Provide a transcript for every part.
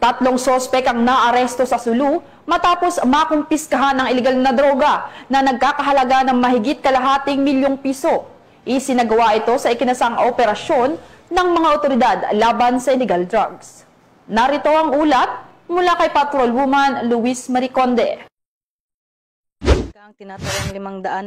Tatlong sospek ang naaresto sa Sulu matapos makumpiskahan ng ilegal na droga na nagkakahalaga ng mahigit kalahating milyong piso. Isinagawa ito sa ikinasang operasyon ng mga otoridad laban sa illegal drugs. Narito ang ulat mula kay Patrolwoman Luis Mariconde. Ang tinatayang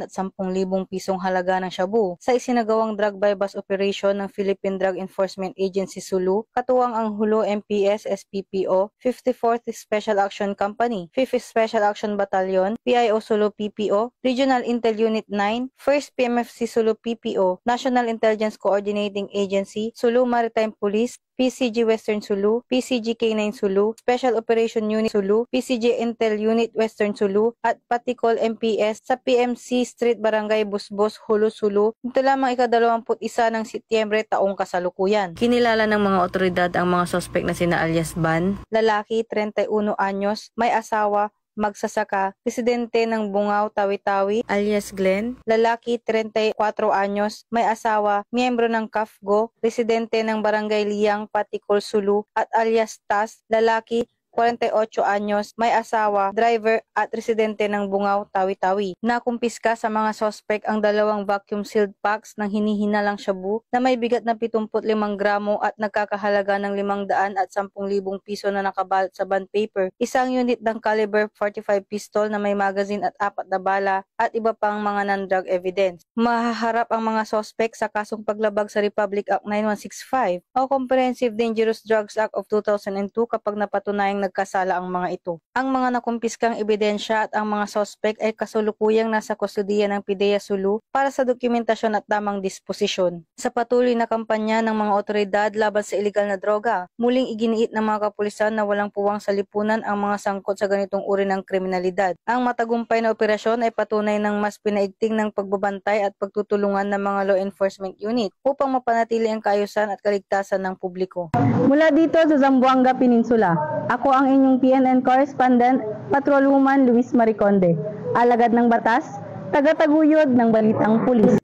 510,000 pisong halaga ng shabu sa isinagawang drug bypass operation ng Philippine Drug Enforcement Agency Sulu, katuwang ang Hulo MPS SPPO, 54th Special Action Company, 5th Special Action Battalion, PIO Sulu PPO, Regional Intel Unit 9, 1st PMFC Sulu PPO, National Intelligence Coordinating Agency, Sulu Maritime Police, PCG Western Sulu, PCG K9 Sulu, Special Operation Unit Sulu, PCG Intel Unit Western Sulu, at Patikol MPS sa PMC Street Barangay Busbos, Hulo Sulu, nito lamang ika-21 ng Setyembre taong kasalukuyan. Kinilala ng mga otoridad ang mga sospek na sina alias Ban, lalaki, 31 anyos, may asawa, magsasaka, residente ng Bungaw, Tawi-Tawi, alias Glenn, lalaki, 34 anyos, may asawa, miyembro ng KAFGO, residente ng Barangay Liang, Patikol, Sulu, at alias Tas, lalaki, 48 anyos, may asawa, driver at residente ng Bungaw, Tawi-Tawi. Nakumpiska sa mga sospek ang 2 vacuum-sealed packs ng hinihinalang shabu na may bigat na 75 gramo at nagkakahalaga ng 510,000 piso na nakabalot sa bond paper, isang unit ng caliber 45 pistol na may magazine at 4 na bala at iba pang mga non-drug evidence. Mahaharap ang mga sospek sa kasong paglabag sa Republic Act 9165 o Comprehensive Dangerous Drugs Act of 2002 kapag napatunayang nagkasala ang mga ito. Ang mga nakumpiskang ebidensya at ang mga sospek ay kasulukuyang nasa kustodiya ng PIDEA Sulu para sa dokumentasyon at tamang disposisyon. Sa patuloy na kampanya ng mga otoridad laban sa iligal na droga, muling iginiit ng mga kapulisan na walang puwang sa lipunan ang mga sangkot sa ganitong uri ng kriminalidad. Ang matagumpay na operasyon ay patunay ng mas pinaigting ng pagbabantay at pagtutulungan ng mga law enforcement unit upang mapanatili ang kaayusan at kaligtasan ng publiko. Mula dito sa Zamboanga Peninsula, ako ang inyong PNN correspondent, Patrolwoman Luis Mariconde, alagad ng batas, tagataguyod ng balitang pulis.